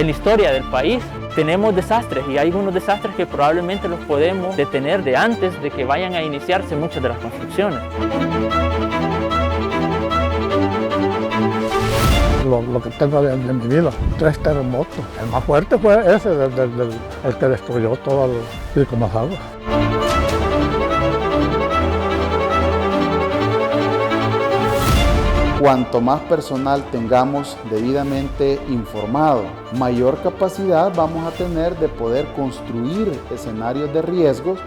En la historia del país tenemos desastres y hay algunos desastres que probablemente los podemos detener de antes de que vayan a iniciarse muchas de las construcciones. Lo que tengo de mi vida, 3 terremotos. El más fuerte fue ese, el que destruyó todo el Pico Mazagua. Cuanto más personal tengamos debidamente informado, mayor capacidad vamos a tener de poder construir escenarios de riesgos.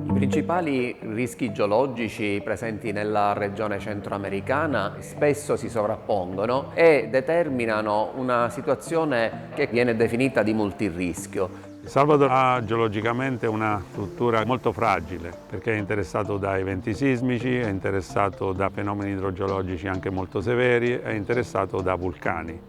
I principali rischi geologici presenti nella regione centroamericana spesso si sovrappongono e determinano una situazione che viene definita di multirischio. Il Salvador ha geologicamente una struttura molto fragile perché è interessato da eventi sismici, è interessato da fenomeni idrogeologici anche molto severi, è interessato da vulcani.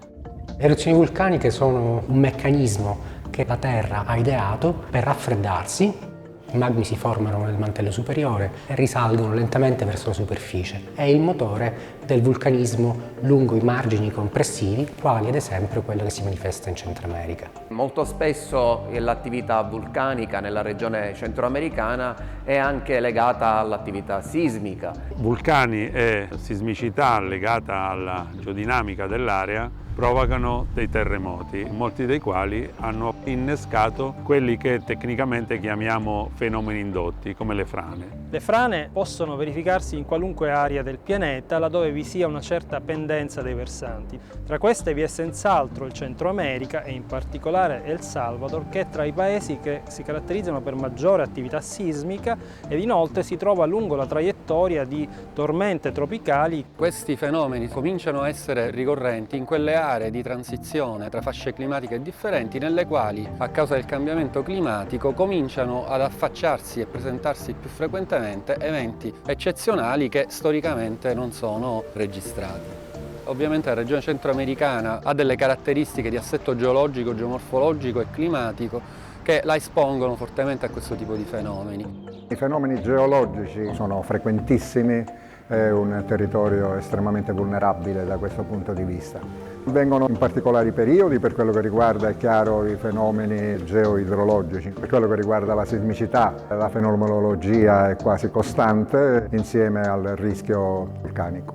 Le eruzioni vulcaniche sono un meccanismo che la Terra ha ideato per raffreddarsi. I magmi si formano nel mantello superiore e risalgono lentamente verso la superficie. È il motore del vulcanismo lungo i margini compressivi, quali ad esempio quello che si manifesta in Centro America. Molto spesso l'attività vulcanica nella regione centroamericana è anche legata all'attività sismica. Vulcani e sismicità legata alla geodinamica dell'area provocano dei terremoti, molti dei quali hanno innescato quelli che tecnicamente chiamiamo fenomeni indotti, come le frane. Le frane possono verificarsi in qualunque area del pianeta laddove vi sia una certa pendenza dei versanti. Tra queste vi è senz'altro il Centro America e in particolare El Salvador, che è tra i paesi che si caratterizzano per maggiore attività sismica ed inoltre si trova lungo la traiettoria di tormente tropicali. Questi fenomeni cominciano a essere ricorrenti in quelle aree di transizione tra fasce climatiche differenti nelle quali a causa del cambiamento climatico cominciano ad affacciarsi e presentarsi più frequentemente eventi eccezionali che storicamente non sono registrati. Ovviamente la regione centroamericana ha delle caratteristiche di assetto geologico, geomorfologico e climatico che la espongono fortemente a questo tipo di fenomeni. I fenomeni geologici sono frequentissimi, è un territorio estremamente vulnerabile da questo punto di vista. Vengono in particolari periodi per quello che riguarda, è chiaro, i fenomeni geoidrologici. Per quello che riguarda la sismicità, la fenomenologia è quasi costante insieme al rischio vulcanico.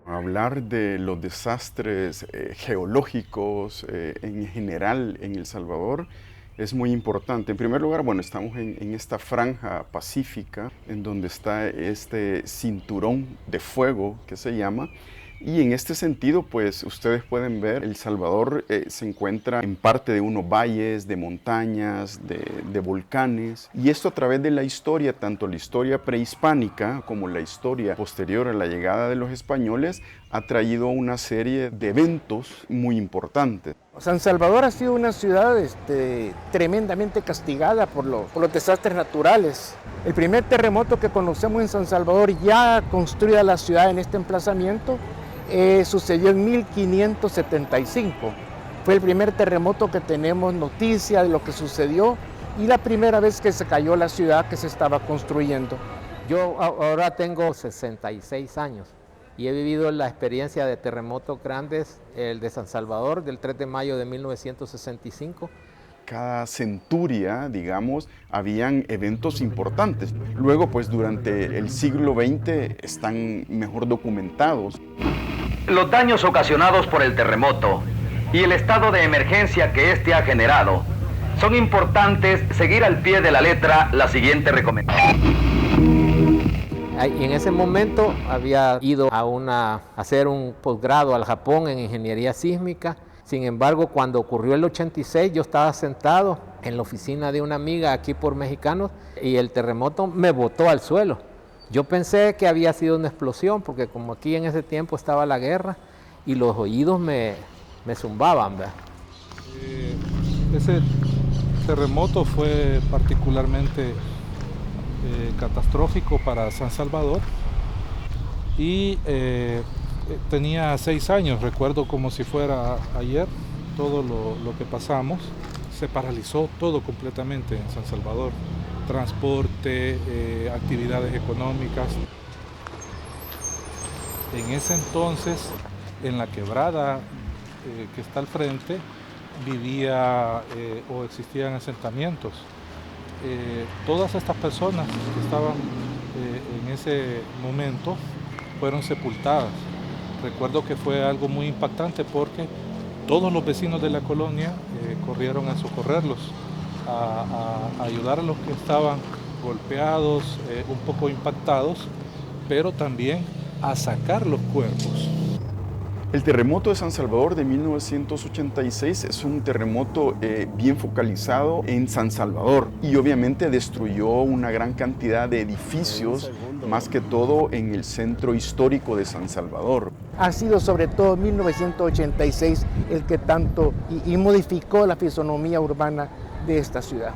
Hablar de los desastres geológicos en general en El Salvador es muy importante. En primer lugar, bueno, estamos en esta franja pacífica en donde está este cinturón de fuego que se llama. Y en este sentido, pues ustedes pueden ver, El Salvador se encuentra en parte de unos valles, de montañas, de volcanes. Y esto a través de la historia, tanto la historia prehispánica como la historia posterior a la llegada de los españoles, ha traído una serie de eventos muy importantes. San Salvador ha sido una ciudad tremendamente castigada por los desastres naturales. El primer terremoto que conocemos en San Salvador, ya construida la ciudad en este emplazamiento, sucedió en 1575. Fue el primer terremoto que tenemos noticia de lo que sucedió y la primera vez que se cayó la ciudad que se estaba construyendo. Yo ahora tengo 66 años y he vivido la experiencia de terremotos grandes, el de San Salvador del 3 de mayo de 1965. Cada centuria, digamos, habían eventos importantes. Luego, pues durante el siglo XX están mejor documentados. Los daños ocasionados por el terremoto y el estado de emergencia que este ha generado, son importantes seguir al pie de la letra la siguiente recomendación. Y en ese momento había ido a hacer un posgrado al Japón en ingeniería sísmica. Sin embargo, cuando ocurrió el 86, yo estaba sentado en la oficina de una amiga aquí por Mexicanos y el terremoto me botó al suelo. Yo pensé que había sido una explosión porque como aquí en ese tiempo estaba la guerra y los oídos me zumbaban, ¿verdad? Ese terremoto fue particularmente catastrófico para San Salvador y tenía 6 años, recuerdo como si fuera ayer todo lo que pasamos. se paralizó todo completamente en San Salvador. Transporte, actividades económicas. En ese entonces, en la quebrada que está al frente, vivía o existían asentamientos. Todas estas personas que estaban en ese momento fueron sepultadas. Recuerdo que fue algo muy impactante porque todos los vecinos de la colonia corrieron a socorrerlos, a ayudar a los que estaban golpeados, un poco impactados, pero también a sacar los cuerpos. El terremoto de San Salvador de 1986 es un terremoto bien focalizado en San Salvador y obviamente destruyó una gran cantidad de edificios, más que todo en el centro histórico de San Salvador. Ha sido sobre todo 1986 el que tanto y modificó la fisonomía urbana de esta ciudad.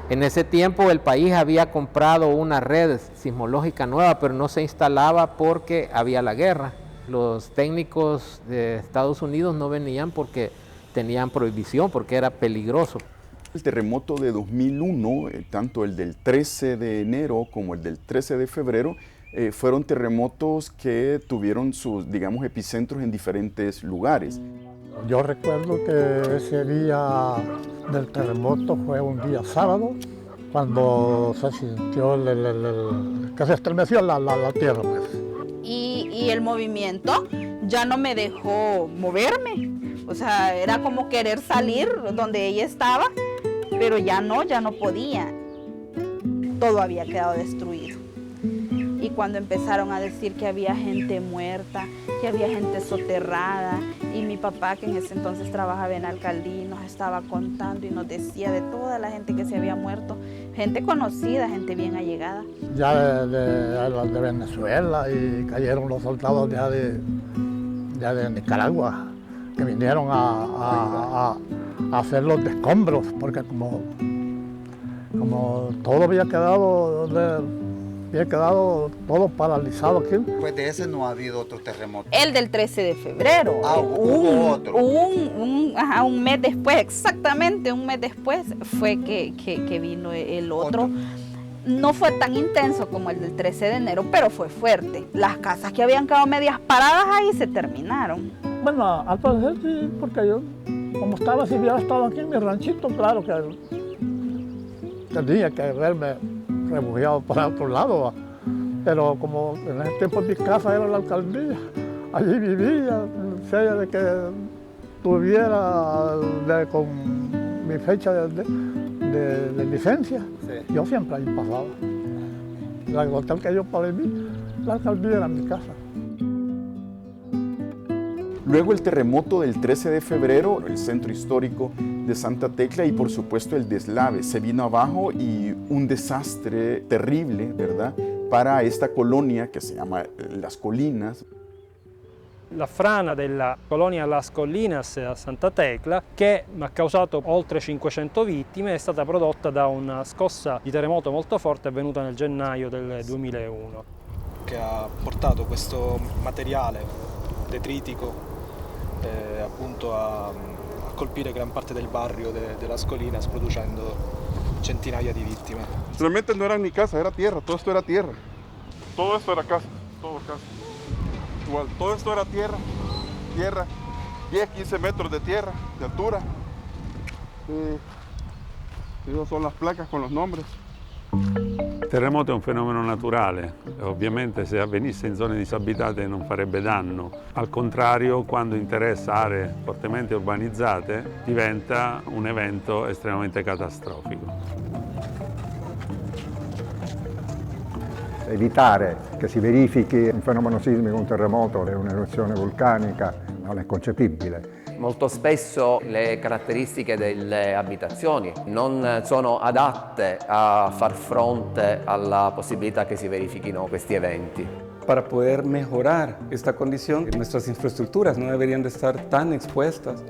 En ese tiempo el país había comprado una red sismológica nueva, pero no se instalaba porque había la guerra. Los técnicos de Estados Unidos no venían porque tenían prohibición, porque era peligroso. El terremoto de 2001, tanto el del 13 de enero como el del 13 de febrero, fueron terremotos que tuvieron sus, digamos, epicentros en diferentes lugares. Yo recuerdo que ese día del terremoto fue un día sábado, cuando se sintió que se estremeció la tierra, pues. Y el movimiento ya no me dejó moverme. O sea, era como querer salir donde ella estaba, pero ya no podía. Todo había quedado destruido. Y cuando empezaron a decir que había gente muerta, que había gente soterrada, y mi papá, que en ese entonces trabajaba en la alcaldía, nos estaba contando y nos decía de toda la gente que se había muerto, gente conocida, gente bien allegada. Ya de Venezuela, y cayeron los soldados ya de Nicaragua, que vinieron a hacer los escombros, porque como todo había quedado todo paralizado aquí. Pues de ese no ha habido otro terremoto. El del 13 de febrero. Hubo otro. Un mes después, exactamente un mes después, fue que vino el otro. No fue tan intenso como el del 13 de enero, pero fue fuerte. Las casas que habían quedado medias paradas ahí se terminaron. Bueno, al parecer sí, porque yo, como estaba, si hubiera estado aquí en mi ranchito, claro que tendría que haberme refugiado para otro lado, pero como en ese tiempo mi casa era la alcaldía, allí vivía, sea de que tuviera con mi fecha de licencia, sí. Yo siempre ahí pasaba. El hotel que yo para mí, la alcaldía era mi casa. Luego el terremoto del 13 de febrero, el centro histórico de Santa Tecla, y por supuesto el deslave se vino abajo y un desastre terrible, ¿verdad?, para esta colonia che si chiama Las Colinas. La frana della colonia Las Colinas a Santa Tecla, che ha causato oltre 500 vittime, è stata prodotta da una scossa di terremoto molto forte avvenuta nel gennaio del 2001. Che ha portato questo materiale detritico appunto a colpire gran parte del barrio de Las Colinas, producendo centinaia di vittime. Realmente no era ni casa, era tierra, todo esto era tierra. Todo esto era casa, todo casa. Igual, todo esto era tierra, 10, 15 metros de tierra, de altura. Esas son las placas con los nombres. Il terremoto è un fenomeno naturale, ovviamente se avvenisse in zone disabitate non farebbe danno. Al contrario, quando interessa aree fortemente urbanizzate, diventa un evento estremamente catastrofico. Evitare che si verifichi un fenomeno sismico, un terremoto, un'eruzione vulcanica, non è concepibile. Molto spesso le caratteristiche delle abitazioni non sono adatte a far fronte alla possibilità che si verifichino questi eventi. Para poder mejorar esta condición, nuestras infraestructuras no deberían de estar tan expuestas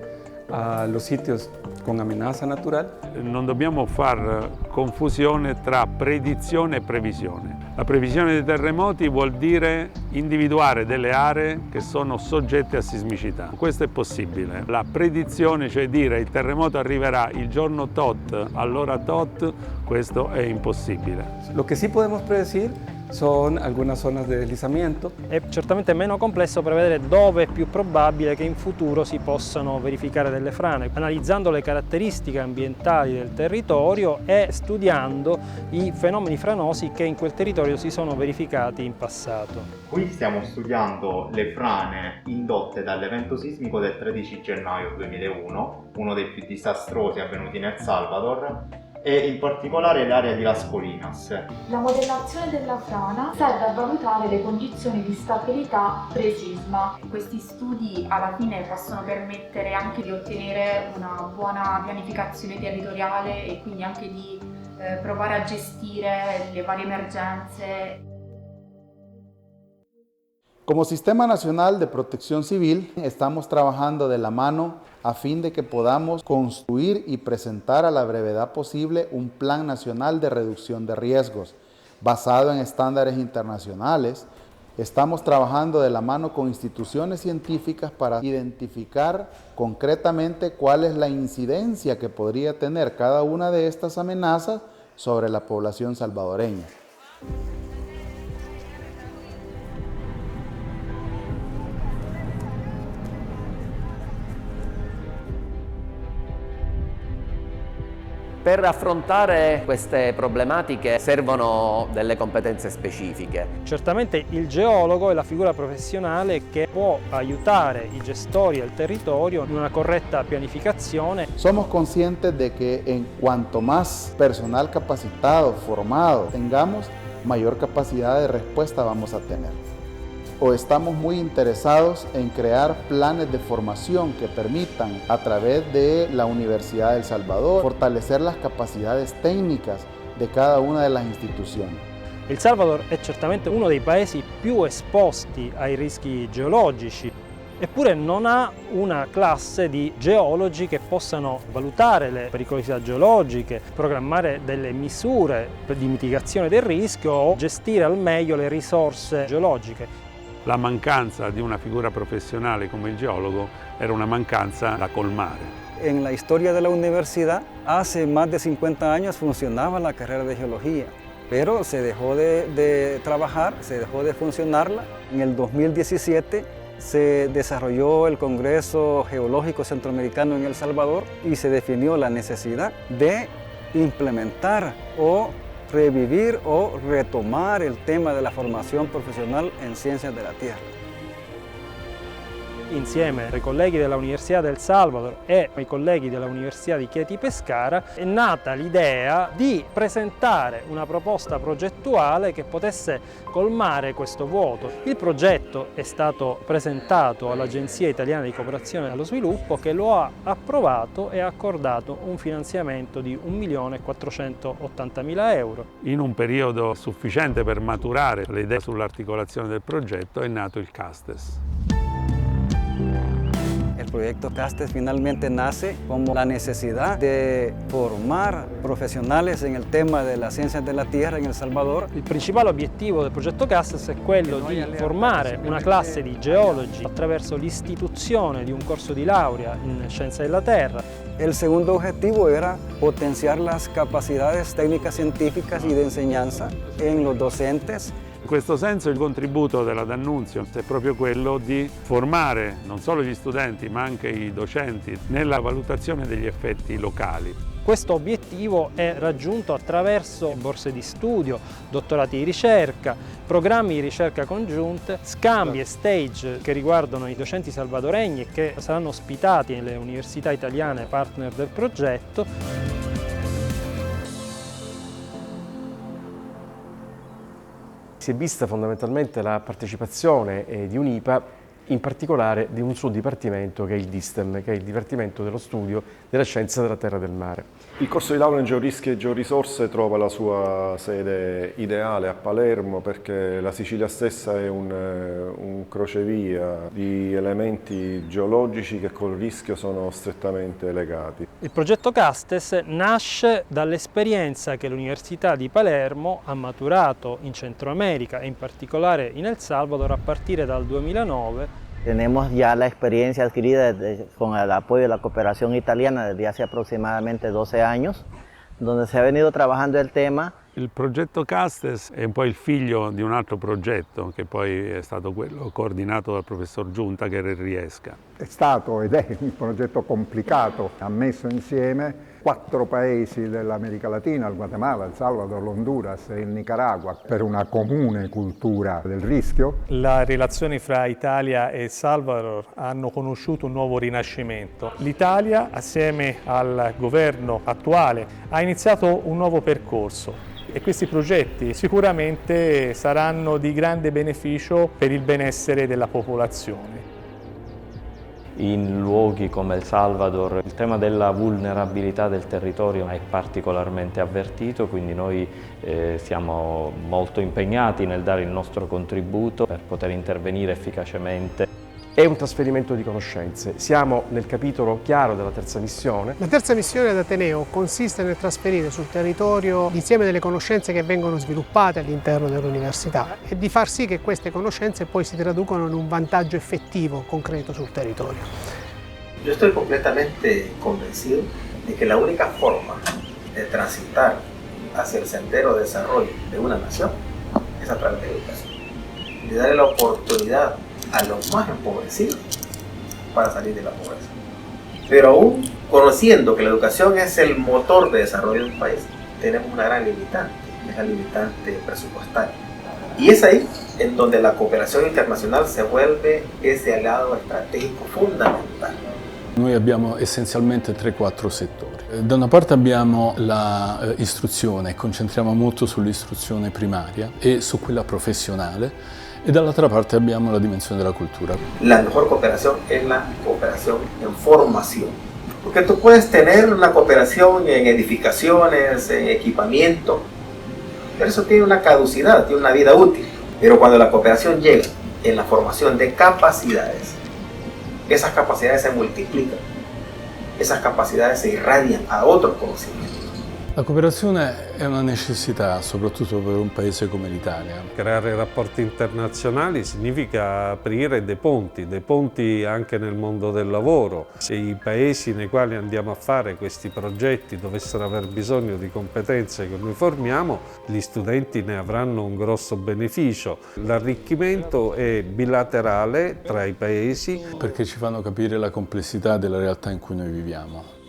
a los sitios con amenaza natural. Non dobbiamo far confusione tra predizione e previsione. La previsione dei terremoti vuol dire individuare delle aree che sono soggette a sismicità. Questo è possibile. La predizione, cioè dire il terremoto arriverà il giorno tot, all'ora tot, questo è impossibile. Lo que sí podemos predecir son algunas zonas de deslizamiento. È certamente meno complesso prevedere dove è più probabile che in futuro si possano verificare delle frane, analizzando le caratteristiche ambientali del territorio e studiando i fenomeni franosi che in quel territorio si sono verificati in passato. Qui stiamo studiando le frane indotte dall'evento sismico del 13 gennaio 2001, uno dei più disastrosi avvenuti in El Salvador, e in particolare l'area di Las Colinas. La modellazione della frana serve a valutare le condizioni di stabilità pre-sisma. Questi studi alla fine possono permettere anche di ottenere una buona pianificazione territoriale e quindi anche di provare a gestire le varie emergenze. Como Sistema Nacional de Protección Civil, estamos trabajando de la mano a fin de que podamos construir y presentar a la brevedad posible un Plan Nacional de Reducción de Riesgos, basado en estándares internacionales. Estamos trabajando de la mano con instituciones científicas para identificar concretamente cuál es la incidencia que podría tener cada una de estas amenazas sobre la población salvadoreña. Per affrontare queste problematiche servono delle competenze specifiche. Certamente il geologo è la figura professionale che può aiutare i gestori del territorio in una corretta pianificazione. Somos conscientes de que en cuanto más personal capacitado, formado tengamos, mayor capacidad de respuesta vamos a tener. O estamos muy interesados en crear planes de formación que permitan, a través de la Universidad de El Salvador, fortalecer las capacidades técnicas de cada una de las istituciones. Il Salvador è certamente uno dei paesi più esposti ai rischi geologici, eppure non ha una classe di geologi che possano valutare le pericolosità geologiche, programmare delle misure di mitigazione del rischio o gestire al meglio le risorse geologiche. La mancanza di una figura professionale come il geologo era una mancanza da colmare. En la historia de la universidad, hace más de 50 años funcionaba la carrera de geología, pero se dejó de trabajar, se dejó de funcionarla. En el 2017 se desarrolló el Congreso Geológico Centroamericano en El Salvador y se definió la necesidad de implementar o revivir o retomar el tema de la formación profesional en ciencias de la tierra. Insieme ai colleghi dell'Università del Salvador e ai colleghi dell'Università di Chieti Pescara è nata l'idea di presentare una proposta progettuale che potesse colmare questo vuoto. Il progetto è stato presentato all'Agenzia Italiana di Cooperazione allo Sviluppo, che lo ha approvato e ha accordato un finanziamento di 1.480.000 euro. In un periodo sufficiente per maturare le idee sull'articolazione del progetto è nato il CASTES. El proyecto CASTES finalmente nace como la necesidad de formar profesionales en el tema de las ciencias de la tierra en El Salvador. Il principale obiettivo del progetto CASTES è quello di formare una classe di geologi attraverso l'istituzione di un corso di laurea in scienze della terra. El segundo objetivo era potenciar las capacidades técnicas científicas y de enseñanza en los docentes. In questo senso il contributo della D'Annunzio è proprio quello di formare non solo gli studenti ma anche i docenti nella valutazione degli effetti locali. Questo obiettivo è raggiunto attraverso borse di studio, dottorati di ricerca, programmi di ricerca congiunte, scambi e stage che riguardano i docenti salvadoregni e che saranno ospitati nelle università italiane partner del progetto. Si è vista fondamentalmente la partecipazione di UNIPA in particolare di un suo dipartimento che è il DISTEM, che è il Dipartimento dello Studio della Scienza della Terra e del Mare. Il corso di laurea in Georischio e Georisorse trova la sua sede ideale a Palermo perché la Sicilia stessa è un crocevia di elementi geologici che col rischio sono strettamente legati. Il progetto CASTES nasce dall'esperienza che l'Università di Palermo ha maturato in Centro America e in particolare in El Salvador a partire dal 2009. Tenemos ya la experiencia adquirida con el apoyo de la cooperación italiana desde hace aproximadamente 12 años, donde se ha venido trabajando el tema. Il progetto CASTES è un po' il figlio di un altro progetto che poi è stato quello coordinato dal professor Giunta, che era il Riesca. È stato ed è un progetto complicato, ha messo insieme 4 paesi dell'America Latina, il Guatemala, il Salvador, l'Honduras e il Nicaragua, per una comune cultura del rischio. Le relazioni fra Italia e El Salvador hanno conosciuto un nuovo rinascimento. L'Italia, assieme al governo attuale, ha iniziato un nuovo percorso. E questi progetti sicuramente saranno di grande beneficio per il benessere della popolazione. In luoghi come El Salvador il tema della vulnerabilità del territorio è particolarmente avvertito, quindi noi siamo molto impegnati nel dare il nostro contributo per poter intervenire efficacemente. È un trasferimento di conoscenze. Siamo nel capitolo chiaro della terza missione. La terza missione ad Ateneo consiste nel trasferire sul territorio l'insieme delle conoscenze che vengono sviluppate all'interno dell'università e di far sì che queste conoscenze poi si traducano in un vantaggio effettivo, concreto sul territorio. Yo estoy completamente convencido de que la única forma de transitar hacia el sendero de desarrollo de una nación es a través de la educación. De darle la oportunidad a los más empobrecidos para salir de la pobreza. Pero aún conociendo que la educación es el motor de desarrollo de un país, tenemos una gran limitante, que es la limitante presupuestaria. Y es ahí en donde la cooperación internazionale se vuelve ese aliado strategico fondamentale. Noi abbiamo essenzialmente 3-4 settori. Da una parte abbiamo l'istruzione, concentriamo molto sull'istruzione primaria e su quella professionale, e dall'altra parte abbiamo la dimensione della cultura. La mejor cooperación es la cooperación en formación. Porque tú puedes tener una cooperación en edificaciones, en equipamiento, pero eso tiene una caducidad, tiene una vida útil. Pero cuando la cooperación llega en la formación de capacidades, esas capacidades se multiplican, esas capacidades se irradian a otros conocimientos. La cooperazione è una necessità, soprattutto per un paese come l'Italia. Creare rapporti internazionali significa aprire dei ponti anche nel mondo del lavoro. Se i paesi nei quali andiamo a fare questi progetti dovessero aver bisogno di competenze che noi formiamo, gli studenti ne avranno un grosso beneficio. L'arricchimento è bilaterale tra i paesi. Perché ci fanno capire la complessità della realtà in cui noi viviamo.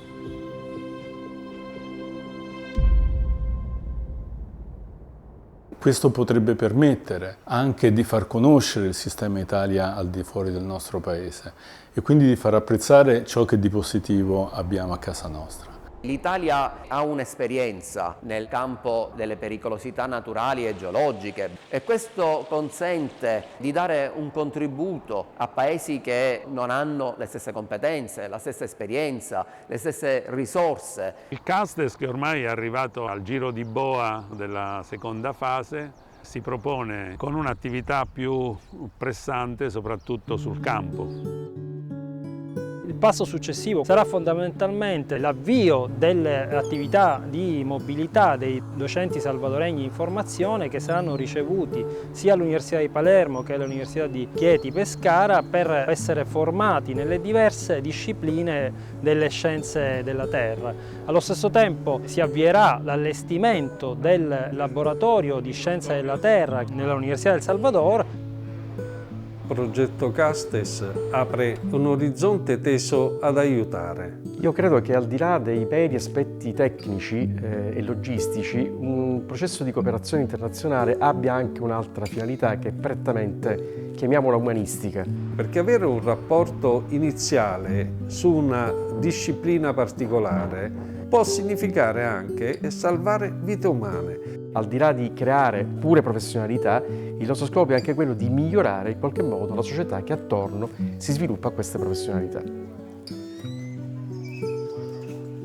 Questo potrebbe permettere anche di far conoscere il sistema Italia al di fuori del nostro paese e quindi di far apprezzare ciò che di positivo abbiamo a casa nostra. L'Italia ha un'esperienza nel campo delle pericolosità naturali e geologiche e questo consente di dare un contributo a paesi che non hanno le stesse competenze, la stessa esperienza, le stesse risorse. Il CASTES, che ormai è arrivato al giro di boa della seconda fase, si propone con un'attività più pressante soprattutto sul campo. Il passo successivo sarà fondamentalmente l'avvio delle attività di mobilità dei docenti salvadoregni in formazione che saranno ricevuti sia all'Università di Palermo che all'Università di Chieti Pescara per essere formati nelle diverse discipline delle scienze della terra. Allo stesso tempo si avvierà l'allestimento del laboratorio di scienze della terra nell'Università del Salvador. Il progetto CASTES apre un orizzonte teso ad aiutare. Io credo che al di là dei veri aspetti tecnici e logistici, un processo di cooperazione internazionale abbia anche un'altra finalità che è prettamente, chiamiamola umanistica. Perché avere un rapporto iniziale su una disciplina particolare può significare anche salvare vite umane. Al di là di creare pure professionalità, il nostro scopo è anche quello di migliorare in qualche modo la società che attorno si sviluppa a queste professionalità.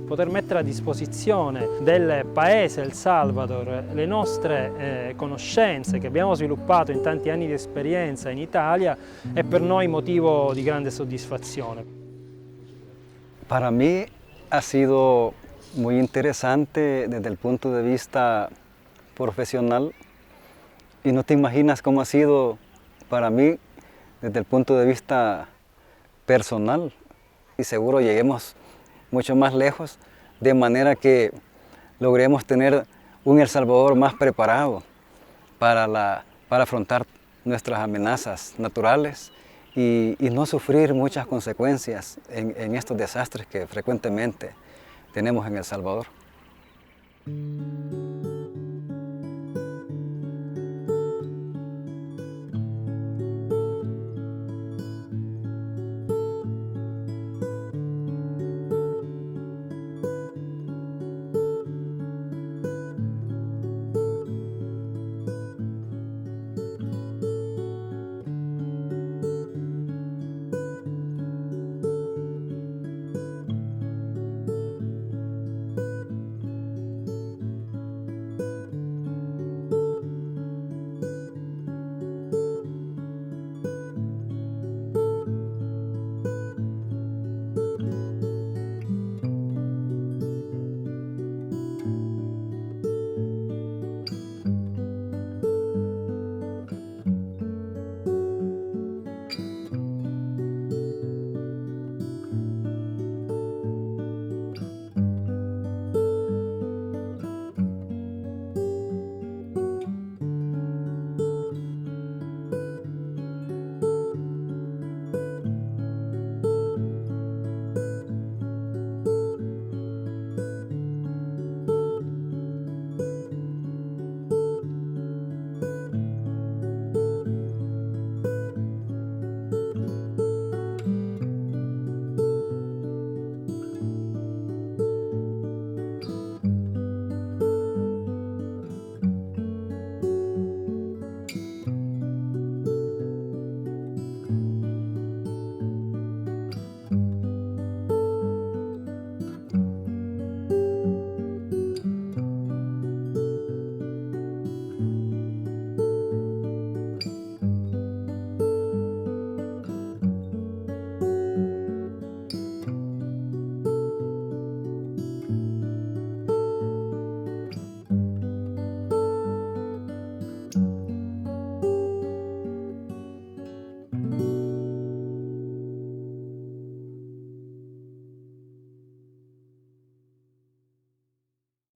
Poter mettere a disposizione del paese El Salvador le nostre conoscenze che abbiamo sviluppato in tanti anni di esperienza in Italia è per noi motivo di grande soddisfazione. Para mí ha sido muy interesante desde el punto de vista profesional y no te imaginas cómo ha sido para mí desde el punto de vista personal y seguro lleguemos mucho más lejos, de manera que logremos tener un El Salvador más preparado para afrontar nuestras amenazas naturales y no sufrir muchas consecuencias en estos desastres que frecuentemente tenemos en El Salvador.